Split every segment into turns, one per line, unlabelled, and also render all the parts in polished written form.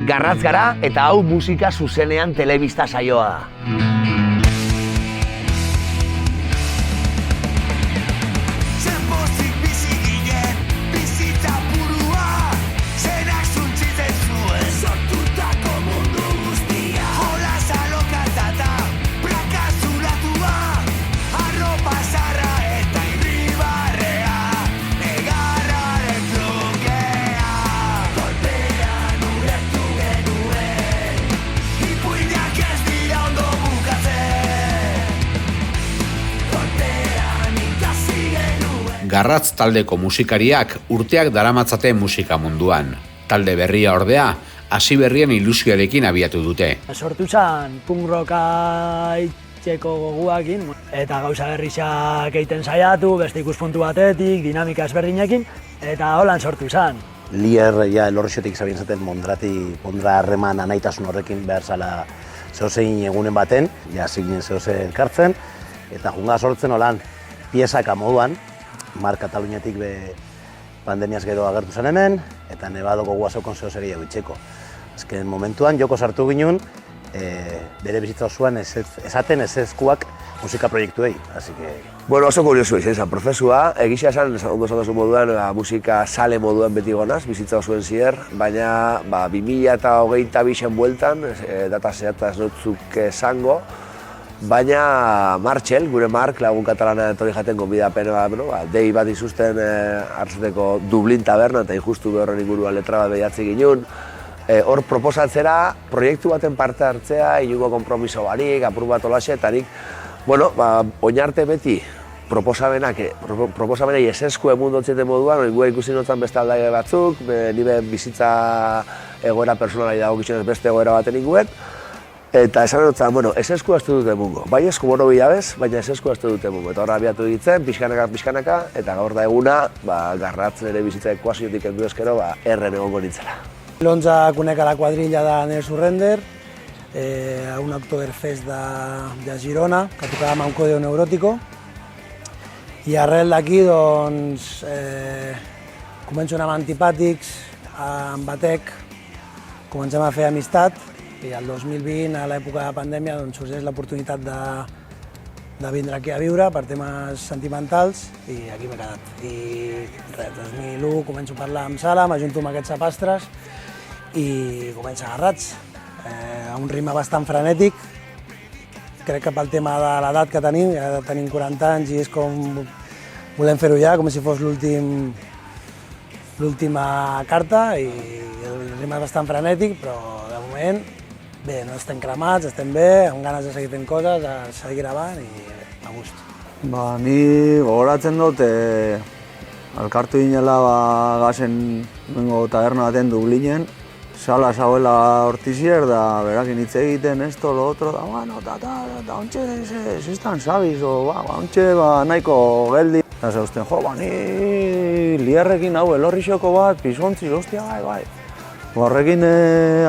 Garratz gara eta hau musika zuzenean telebista saioa da.
Garratz taldeko musikariak urteak daramatzate musika munduan. Talde berria ordea, hasi berrien ilusioarekin abiatu dute.
Sortu zen punk rocka itxeko goguakin, eta gauza berrizak egiten saiatu, beste ikuspuntu batetik, dinamika ezberdinekin, eta holan sortu zen.
Lier ja elorrixotik zabien zaten mondra harreman anaitasun horrekin behar zala zehozein egunen baten, ja ziginen zehozein kartzen, eta junga sortzen holan piezaka moduan, Mar Kataluniatik be pandemiaz gero agertu zen hemen, eta nebadoko guazaukon zehozegi jau itxeko. Azken momentuan joko sartu ginen, bere bizitza osoan esaten ezezkuak musika proiektuei, así que...
Bueno, oso kuriosu izan zen prozesua, egisa esan, ondo esan moduan, musika sale moduan beti gonaz, bizitza osoen zier, baina 2022 bueltan, data zehatza ez dutzuk esango, baina Martxel, gure Mark, lagun katalana etorri jaten gonbidapen dei bat izuzten hartzeteko Dublin taberna, eta injustu behorren inguruan letra bat behiatzi ginen. Hor proposatzera, proiektu baten parte hartzea, inungo konpromiso barik, apur bat olaxe, eta nik, oinarte beti proposamenei eseskue mundotzeten moduan, gure ikusi notzen beste aldaile batzuk, nire bizitza egoera personalai dago gizionez beste egoera baten inguen, eta esan dutzen, esesku azte dute mungo. Bai esku boro bilabez, baina esesku azte dute mungo. Eta horra abiatu ditzen, pixkanaka, eta gaur da eguna, Garratz nire bizitza ekuaziotik endu ezkero, erren egongo nintzela.
Lontzak uneka la cuadrilla da nire surrender, a un Oktoberfest de Girona, que tocava un código neurótico, i arrel d'aquí, doncs, començo a anar amb antipàtics, amb batec, comencem a fer amistat, i el 2020, a l'època de la pandèmia, doncs, sorgeix l'oportunitat de vindre aquí a viure per temes sentimentals i aquí m'he quedat. I res, 2001 començo a parlar amb Sala, m'ajunto amb aquests sapastres i comença Garratz, a un ritme bastant frenètic. Crec que pel tema de l'edat que tenim, ja tenim 40 anys i és com volem fer-ho ja, com si fos l'última carta i el ritme és bastant frenètic, però de moment bé, no estem cremats, estem bé, amb ganes de seguir fent coses, de seguir gravant i a gust.
Ni gogoratzen dut, elkartu ginela gazen nengo taberna baten Dublinen, Sala zauela hortizier, da berakin hitz egiten, esto, lo otro, da, bueno, ontxe, ziztan sabiz, ontxe, nahiko geldi. Eta zeusten, ni Lierrekin hau elorrixoko bat, pisontzi, ostia, bai. Horrekin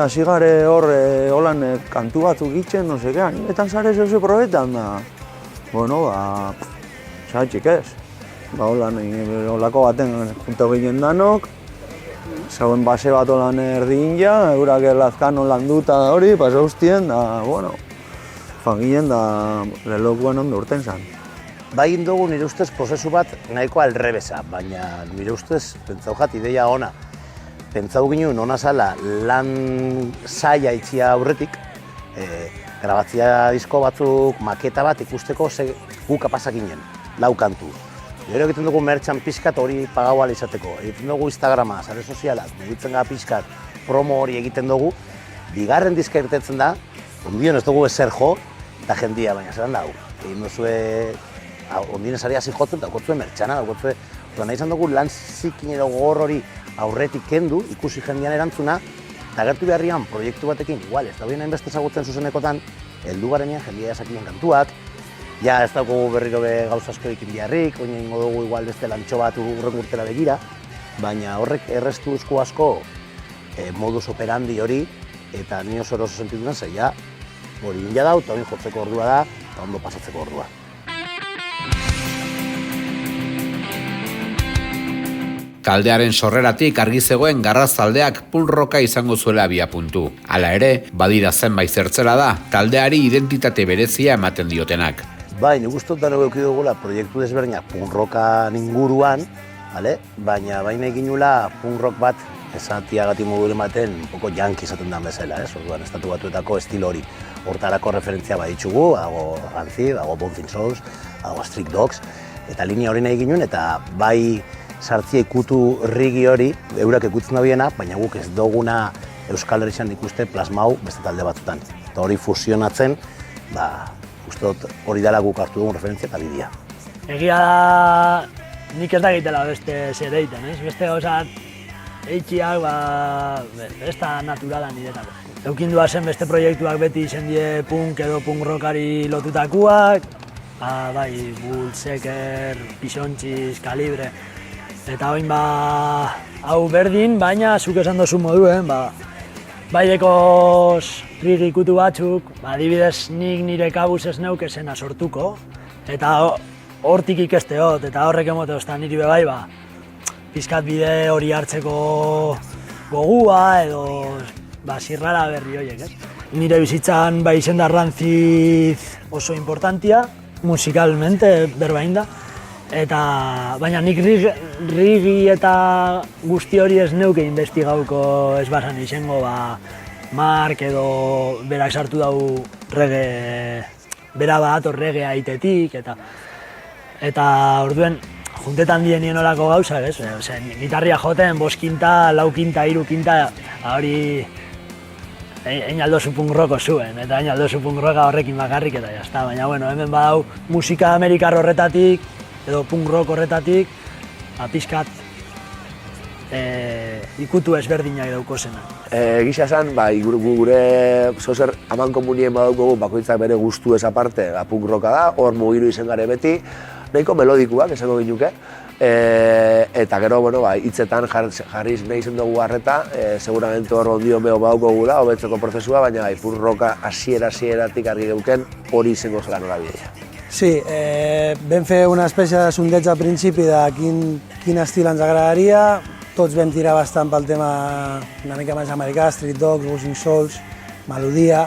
hasi gare hor holan kantu batzuk itzen, no sekean, etan zare zeuze probetan da. Zatxik ez. Holako baten junto ginen danok, zauen base bat holan erdin ja, eurak erlazkan holan duta hori, pasauztien, da, fan ginen da lehokuen ondo urten zan.
Bai dugu nire ustez prozesu bat nahiko alrebesa, baina nire ustez pentsaukat ideia ona. Pentsau ginen hona zala lan zaila itxia aurretik, grabatzia disko batzuk, maketa bat ikusteko gu kapazak ginen, 4 kantu. Gero egiten dugu mertxan pixkat hori pagau ala izateko, egiten dugu Instagrama, sare sozialak, mugitzen gara pixkat, promo hori egiten dugu, bigarren diska irtetzen da, ondion ez dugu ezer jo, eta jendia, baina zelan da, egin duzue, ondien esari hasi jotzen, daukotzue mertxana, daukotzue, nahi izan dugu lan zikin edo gogor hori aurretik kendu, ikusi jendean erantzuna, eta agertu beharrian proiektu batekin, igual, ez da bien hainbeste ezagutzen zuzenekotan, heldu garenean jendea esakien kantuak, ja ez dauko berriro gauza asko ekin biharrik, oin egingo dugu igual beste lantxo bat urren urtera begira, baina horrek errestu duzko asko modus operandi hori, eta ni oso eroso sentitu den zeia, hori inja dau, eta hori jotzeko ordua da, eta ondo pasatzeko ordua.
Taldearen sorreratik argi zegoen Garratz taldeak punk rocka izango zuela abiapuntu. Hala ere, badira zenbait zertzela da, taldeari identitate berezia ematen diotenak.
Bai, nik uste dut dago dugula proiektu desberdinak punk rockan inguruan, baina baina egin nula punk rock bat esatiagatik modu ematen un poco yankee izaten da bezala, orduan estatu batuetako estilo hori. Hortarako referentzia baditugu, dago Rancid, dago Bouncing Souls, dago Street Dogs, eta linea hori nahi ginen, eta bai sartzia ikutu rigi hori, eurak ikutzen dabiena, baina guk ez duguna Euskal Herrian ikuste plasmau beste talde batzutan. Eta hori fusionatzen, uste dut hori dela guk hartu dugun referentzia eta bidea.
Egia da, nik ez da egitela beste zer egiten, beste gauzat eitxiak, besta naturala niretako. Eukindua zen beste proiektuak beti izen die punk edo punk rockari lotutakoak, bai, Bull, Seker, Pisontxiz, Kalibre, eta oin hau berdin, baina zuk esan dozu moduen, bai dekoz rigi ikutu batzuk, adibidez nik nire kabuz ez neuk esena sortuko, eta hortik ikesteot, eta horrek emote ozta niri bebai, pizkat bide hori hartzeko gogua edo zirrara berri horiek, Nire bizitzan izen da Rancid oso importantia, musikalmente berbain da, baina nik rigi eta guzti hori ez neuke investigauko ez basan izango, Mark edo berak sartu dau reggae, bera bat reggae aitetik, eta orduen juntetan dienien olako gauzak, gitarria joten, 5 kinta, 4 kinta, 3 kinta, hori egin aldozu punk rocko zuen, eta egin aldozu punk rocka horrekin bakarrik eta jazta, baina hemen badau musika amerikar horretatik, edo punk rock horretatik, pizkat ikutu ezberdinak dauko zena.
Gisa esan, gure zozer aman komunien badaukogu bakoitzak bere gustu ez aparte, punk rocka da, hor mugiru izen gare beti, nahiko melodikuak esango ginuke, eta gero, hitzetan jarriz nahi zen dugu harreta, seguramente hor ondio meho badukogula, hobetzeko prozesua, baina punk rocka hasieratik argi geuken hori izango zela norabidea.
Sí, vam fer una espècie de sondeig al principi de quin estil ens agradaria. Tots vam tirar bastant pel tema una mica més americà, Street Dogs, Bouncing Souls, melodia.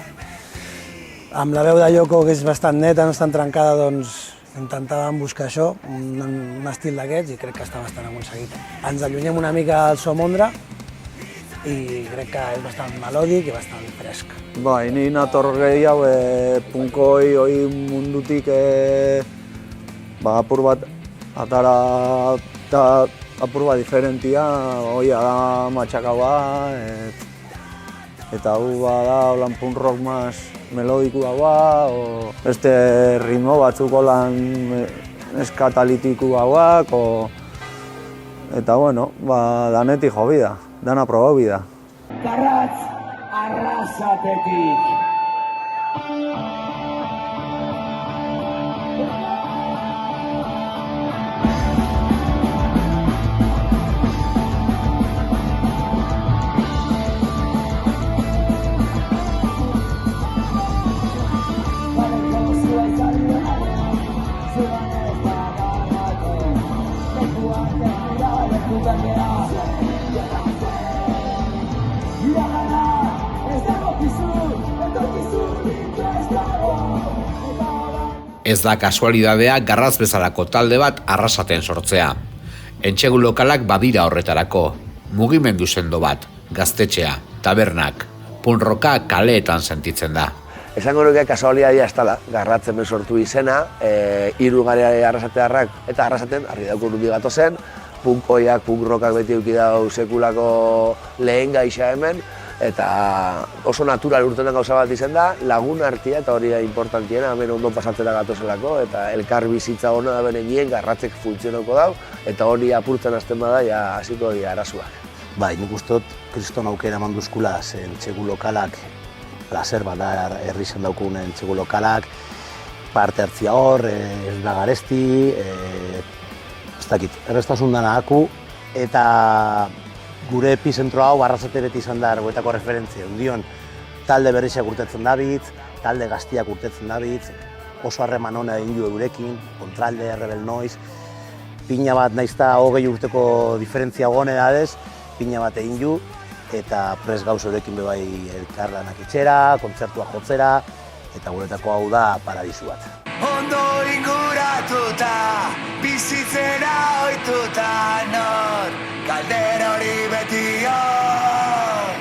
Amb la veu de Yoko, que és bastant neta, no és tan trencada, doncs intentàvem buscar això, un estil d'aquests, i crec que està bastant aconseguit. Ens allunyem una mica del so mondre i crec que és bastant melòdic i bastant fresc.
Ni nator gehiago punkoi hoi mundutik apur bat atara eta apur bat diferentia, hoi da matxakaua, eta hau da holan punk rock maz melodiku dagoa, beste ritmo batzuk holan eskataliku dagoak, eta danetik jo bida, dana probau bida.
Garratz arrasatetik.
Ez da kasualidadea Garratz bezalako talde bat Arrasaten sortzea. Entsegu lokalak badira horretarako, mugimendu sendo bat, gaztetxea, tabernak, punk rocka kaleetan sentitzen da.
Esango nuke kasualitatea ez dela, Garratzen sortu izena, 3 gare arrasatearrak eta Arrasaten argi dauko nundi gatozen, punkoiak, punk rockak beti eduki dau sekulako lehen gaixa hemen, eta oso natural urtenan gauza bat izen da, lagun artia eta hori da importantiena, hemen ondo pasatzera gatozelako, eta elkar bizitza hona da benenien Garratzek funtzionoko dau, eta hori apurtzen hasten bada, ja hasiko dira arazuak.
Bai, nik uste dut kriston aukera eman duzkula, entsegu lokalak, placer bat da herri zen daukun entsegu lokalak, parte hartzia hor, ez da garesti, ez dakit, errestasun dana aku, eta gure epizentro hau Arrasate beti izan da ergoetako referentzia. Undion, talde berriak urtetzen dabitz, talde gaztiak urtetzen dabitz, oso harreman hona egin du eurekin, Kontralde, Rebel Noise, pina bat naizta 20 urteko diferentzia gone dadez, pina bat egin ju, eta prest gauz horrekin bebai elkarlanak itxera, kontzertua jotzera, eta guretako hau da paradisu bat.
Ondo inguratuta, bizitzera ohituta nor, galdera hori beti hor.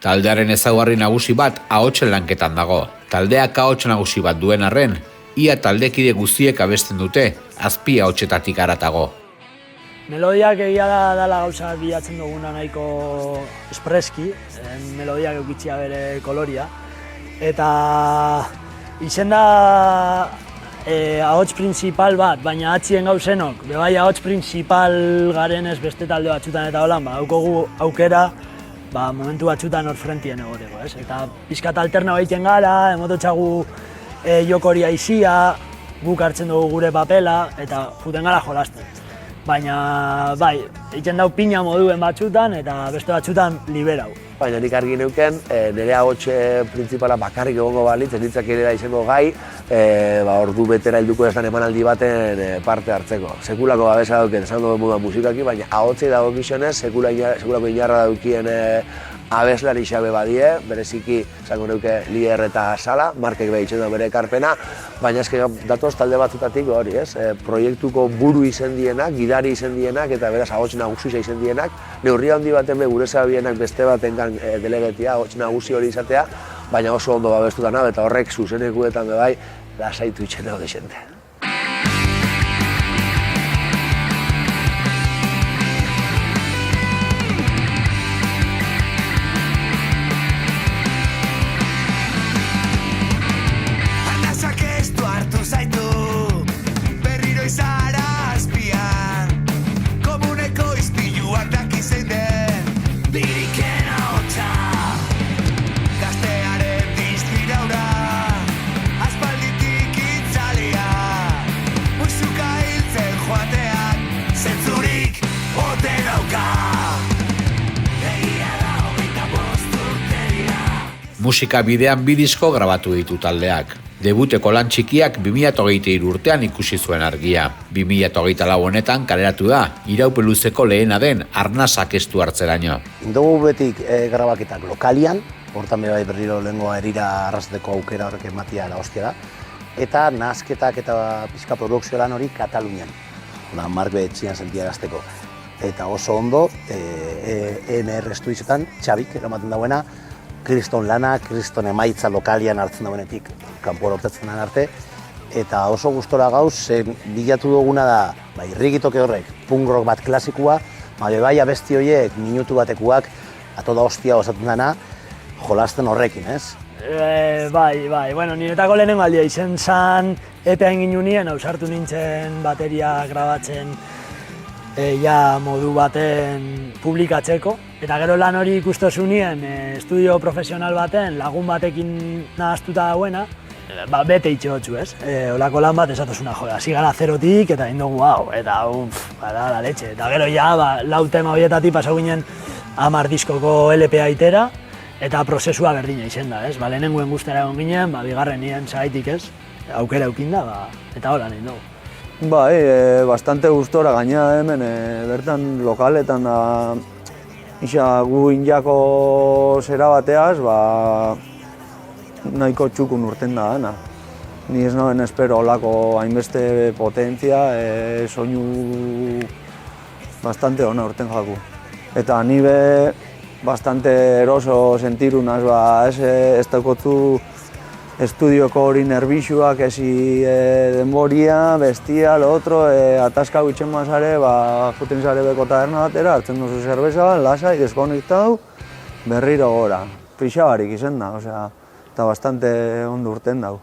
Taldearen ezaugarri nagusi bat ahotsen lanketan dago. Taldeak ahots nagusi bat duen arren, ia taldekide guztiek abesten dute, azpi ahotsetatik haratago.
Melodiak egia dela gauza bilatzen duguna nahiko espreski, melodiak eukitzia bere koloria. Eta izen da ahots principal bat, baina atzien gauzenok, bebai ahots principal garenez beste talde batzutan eta holan, daukogu aukera momentu batzutan hor frentien egoteko, ez? Eta pixkat alterna egiten gara, emototxagu jokori aizia, guk hartzen dugu gure papela, eta juten gara jolasten. Baina, bai, egiten dau pina moduen batzutan, eta beste batzutan liberau.
Baina nik argi neuken, nire ahotxe printzipala bakarrik egongo balitz, ez nitzak izango gai, ordu betera helduko ez dan emanaldi baten parte hartzeko. Sekulako babesa dauken, esan duen moduan musikaki, baina ahotzei dago gizionez, sekulako inarra daukien abeslari xabe badie, bereziki, esango neuke, Lier eta Sala, Markek behitzen da bere ekarpena, baina eske datoz talde batzutatik hori, ez? Proiektuko buru izen dienak, gidari izen dienak, eta beraz ahots nagusia izen dienak, neurria handi baten be gure zabienak beste batengan delegetia, ahots nagusi hori izatea, baina oso ondo babestuta nabe, eta horrek zuzenekuetan be bai, lasaitu itxen daude xente.
Musika bidean 2 disko grabatu ditu taldeak. Debuteko lan txikiak 2023 urtean ikusi zuen argia. 2024 honetan kaleratu da, iraupeluzeko lehena den arnasak estu hartzeraino.
Dugu betik grabaketak lokalian, hortan bai berriro lehengoa erira arrasteko aukera horrek ematia da hostia da, eta nahasketak eta pizka produkzio lan hori Katalunian. Mark Betxian sentiarazteko. Eta oso ondo, EMR Studioetan, Txabik eramaten dauena, kriston lana, kriston emaitza lokalian hartzen dauenetik, kanpora hortetzen den arte, eta oso gustora gauz, bilatu duguna da, irrigitoke horrek, punk rock bat klasikua, bai abesti horiek, minutu batekuak, atoda hostia osatzen dena, jolasten horrekin, ez?
Bai, bueno, niretako lehenengo aldia izen zan, EPA egin nien, ausartu nintzen bateria grabatzen ja modu baten publikatzeko. Eta gero lan hori ikustozunien estudio profesional baten lagun batekin nahaztuta dauena, bete itxeotxu, ez? Olako lan bat esatosuna, hasi gara zerotik eta indogu hau, eta da la letxe. Eta gero ja, lau tema horietatik pasau ginen 10 diskoko LP aitera, eta prozesua berdina izen da, ez? Lehenengoen guztera egon ginen, bigarren nien zaitik, ez? Aukera eukinda, eta hola nahi dugu.
Bai, bastante gustora gaina hemen, bertan lokaletan da, gu injako zera bateaz, nahiko txukun urten da dana. Ni ez noen espero olako hainbeste potentzia, soinu bastante ona urten jaku. Eta ni be bastante eroso sentirunaz, ez daukotzu estudioko hori nerbixuak, ezi denboria, bestia, lo otro, ataskau itxen mazare, juten zare beko taberna batera, hartzen duzu zerbeza, lasai, deskonektau, berriro gora. Pixabarik izen da, eta bastante ondo urten dau.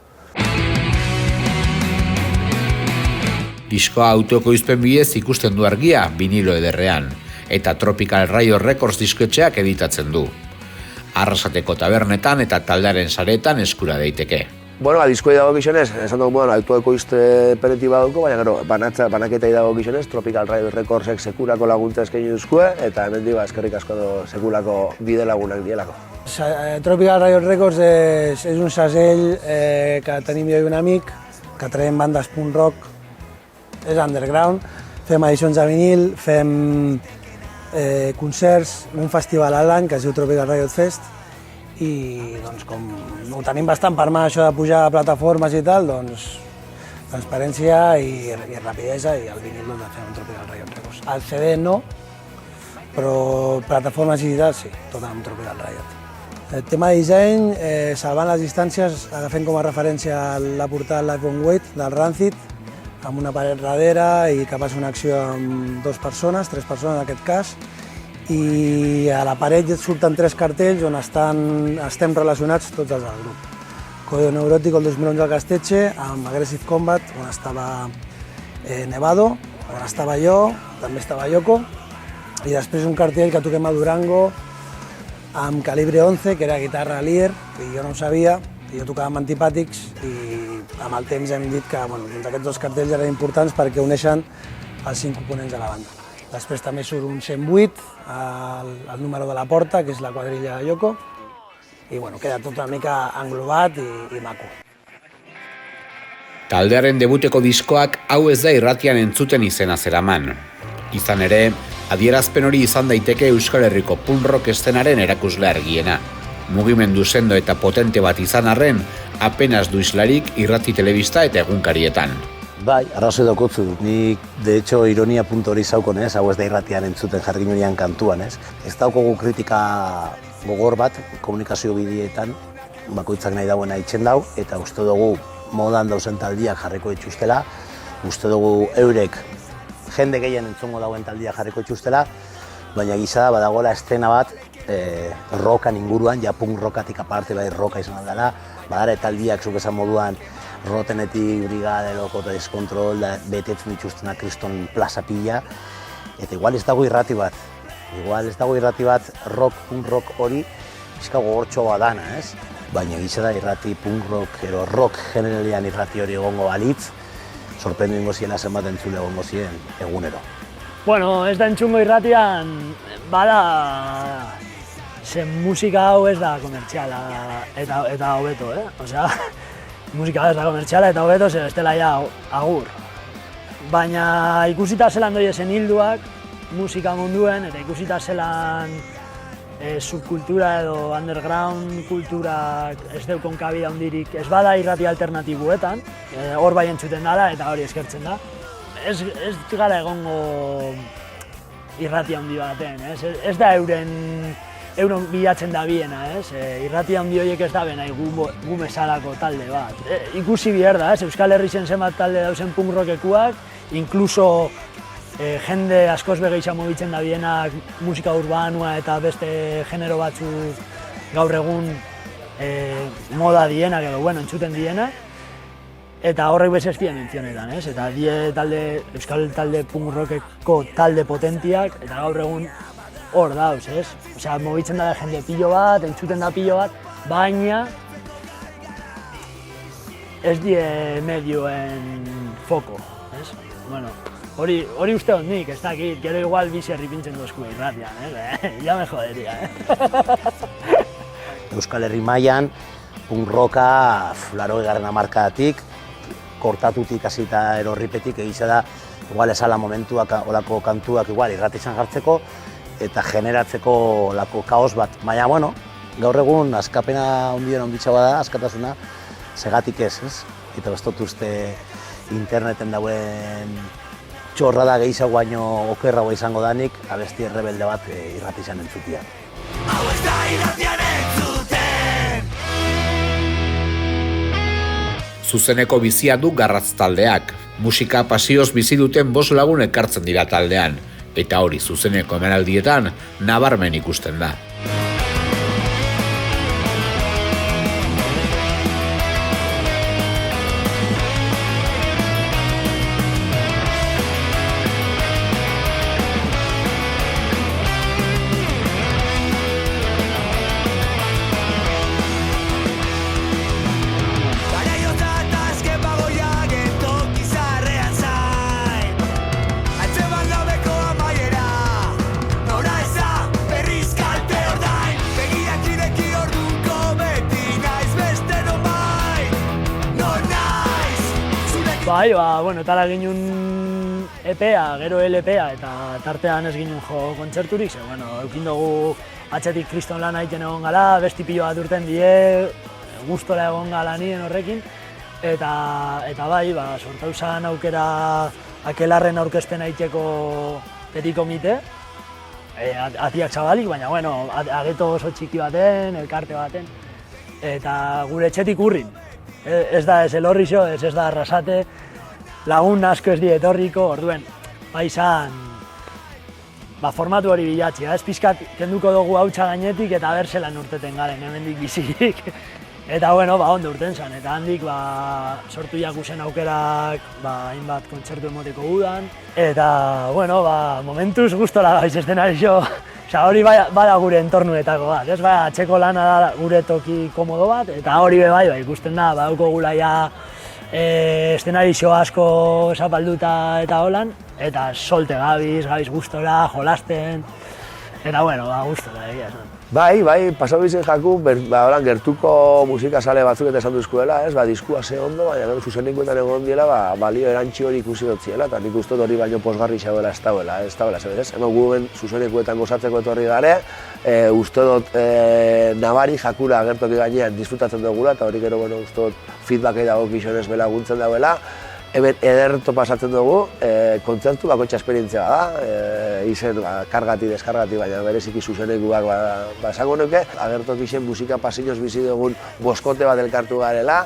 Diskoa autoekoizpen bidez ikusten du argia vinilo ederrean, eta Tropical Rayo Records diskoetxeak editatzen du. Arrasateko tabernetan eta taldearen saretan eskura daiteke.
Bueno, diskoi dago gizonez, esan dugu moduan, autoekoizpeneti baduko, baina gero, banaketei dago gizonez, Tropical Rayo Recordsek sekulako laguntza eskaini duzkue, eta hemen eskerrik asko sekulako bide lagunak dielako.
Tropical Rayo Records es un segell que tenim jo i un amic, que traiem bandes punk rock, és underground, Fem edicions de vinil, fem concerts, un festival a l'any que es diu Tropical Riot Fest, i doncs, com ho tenim bastant per mà, això de pujar a plataformes i tal, doncs transparència i rapidesa, i el vinil doncs, el fem amb Tropical Riot Records. El CD no, però plataformes digitals sí, tot amb Tropical Riot. El tema de disseny, salvant les distàncies, agafem com a referència la portada Live on Wait del Rancid, amb una paret darrere i que passa una acció amb 2 persones, 3 persones en aquest cas, i a la paret surten 3 cartells on estem relacionats tots els del grup. Código Neurótico el 2011 al Castelle, amb Aggressive Combat, on estava Nevado, on estava jo, també estava Yoko, i després un cartell que toquem a Durango amb Calibre 11, que era guitarra Lier, que jo no ho sabia, i jo tocava amb Antipàtics, i amb el temps hem dit que aquests 2 cartells eren importants perquè uneixen els 5 components de la banda. Després també surt un 108, el número de la porta, que és la quadrilla de Yoko, i queda tot una mica englobat i maco.
Taldearen debuteko diskoak hau ez da irratian entzuten izena zeraman. Izan ere, adierazpen hori izan daiteke Euskal Herriko punk rock eszenaren erakusle argiena. Mugimendu sendo eta potente bat izan arren, apenas du islarik irrati telebista eta egunkarietan.
Bai, arrazoi daukotzu. Nik, de hecho, ironia punto hori zaukon, hau ez da irratian entzuten jarri nurian kantuan, ez. Ez daukogu kritika gogor bat, komunikazio bideetan, bakoitzak nahi dauena itxen dau, eta uste dugu modan dauzen taldiak jarriko dituztela, uste dugu eurek jende gehien entzongo dauen taldiak jarriko dituztela, baina gisa da badagoela estena bat rockan inguruan, ja punk rockatik aparte bai rocka izan aldala, badara taldiak zuk esan moduan Rotenetik, Brigade, Lokota, Deskontrol, betetzen dituztenak Kriston plaza pila, eta igual ez dago irrati bat. Punk rock hori pixka gogortxoa dana, ez? Baina gisa da irrati punk rock, ero rock generalian irrati hori egongo balitz, sorprendu ingo ziela zenbat entzule egongo ziren egunero.
Bueno, ez da entzungo irratian, bada, zen musika hau ez da komertziala eta hobeto, Osea, musika ez da komertziala eta hobeto, zer estela ja agur. Baina ikusita zelan doi esen hilduak musika munduen, eta ikusita zelan subkultura edo underground kulturak ez deukon kabida hundirik, ez bada irrati alternatibuetan, hor bai entzuten dala eta hori eskertzen da. Ez gara egongo irrati handi baten, ez da euren bilatzen da biena, irrati handi horiek ez da benai gu bezalako talde bat. Ikusi behar da, Euskal Herrien zenbat talde dauzen punk rockekuak, inkluso jende askoz begeixa mobitzen da bienak musika urbanua eta beste genero batzuk gaur egun moda dienak edo entzuten dienak. Eta horrek bez ez dien entzionetan, eta die euskal talde punk rockeko talde potentiak, eta gaur egun hor dauz, Osea, mobitzen da jende pilo bat, entzuten da pilo bat, baina ez die medioen foko, Hori uste hon nik, ez dakit, gero igual bizerri pintzen dozku irratian, ya me joderia,
Euskal Herri mailan punk rocka 80. hamarkadatik, kortatutik hasita erorripetik egiza da, igual esala momentuak, olako kantuak igual irratizan jartzeko eta generatzeko olako kaos bat. Baina, gaur egun askapena ondien onditxagoa da, askatasuna, segatik ez? Eta bestot uste interneten dauen txorrada gehiago baino okerragoa izango danik, abesti errebelde bat irratizan entzutia.
Hau ez da irratian entzuten!
Zuzeneko bizia du Garratz taldeak. Musika pasioz bizi duten 5 lagun ekartzen dira taldean, eta hori zuzeneko emanaldietan nabarmen ikusten da.
Bai, tala ginen EPA, gero LPA, eta tartean ez ginen jo kontzerturik, ze, bueno, eukin dugu atxetik kriston lan egiten egon gala, besti pilo bat urten die, gustora egon gala nien horrekin, eta bai, sortau zan aukera akelarren aurkezpen egiteko petit komite, atiak zabalik, baina, bueno, ageto oso txiki baten, elkarte baten, eta gure etxetik urrin. Ez da ez elorri xo, ez da arrasate, lagun asko ez dietorriko, orduen, bai izan, formatu hori bilatzea, ez pixkat kenduko dugu hautsa gainetik eta berzelan urteten garen, hemendik bizirik. Eta bueno, ondo urten zen, eta handik sortu jakusen aukerak hainbat kontzertu emoteko udan. Eta, bueno, momentuz gustora gaiz eszenario, hori bada gure entornuetako bat, ez? Atxeko lana da gure toki komodo bat, eta hori bai, ikusten da, dauko gula ja eszenario asko zapalduta eta holan, eta solte gabiz gustora, jolasten, eta bueno, gustora egia esan.
Bai, pasau bizen jaku, gertuko musika sale batzuk eta esan duzkuela, diskua ze ondo, baina zuzenikuetan egon diela, balio erantzi hori ikusi dutziela, eta nik uste hori baino posgarri xagoela ez dauela, zebedez? Hemen guen zuzenikuetan gozatzeko etorri gare, uste dut nabari jakura gertoki gainean disfrutatzen dugula, eta hori gero, uste dut feedbackei dago gizonez belaguntzen dauela, hemen ederto pasatzen dugu, kontzertu bakoitza esperientzia da, izen kargati, deskargati, baina bereziki zuzenekuak esango nuke. Agertoki zen musika pasilloz bizi dugun boskote bat elkartu garela,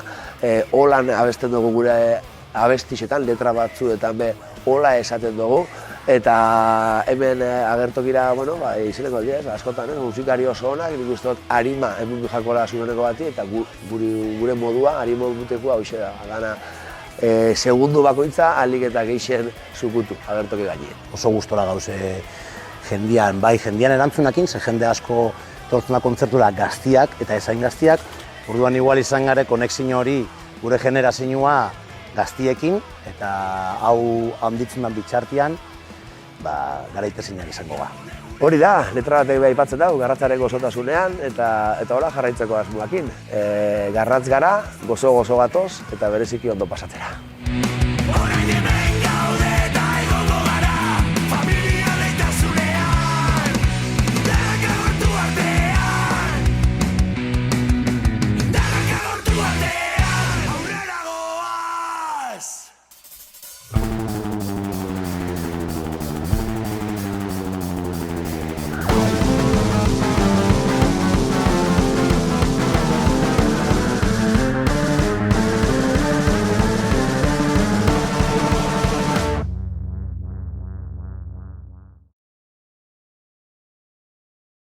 holan abesten dugu gure abestixetan, letra batzuetan be hola esaten dugu, eta hemen agertokira, izeneko aldia, askotan, musikari oso onak, nik uste dut harima emundu jakola zuzeneko bati, eta gure modua, harimo mutekua hoxe da, gana segundu bakoitza ahalik eta gehixen zukutu agertoki gainien.
Oso gustora gauze jendian, jendian erantzunakin, ze jende asko tortzen da kontzertura gaztiak eta ezain gaztiak, orduan igual izan gare konexio hori gure generazioa gaztiekin, eta hau handitzen den bitxartian, garaitezinak izango ga.
Hori da, letra batek beha aipatzen dago, garratzareko osotasunean, eta hola jarraitzeko asmoakin. Garratz gara, gozo gatoz, eta bereziki ondo pasatera.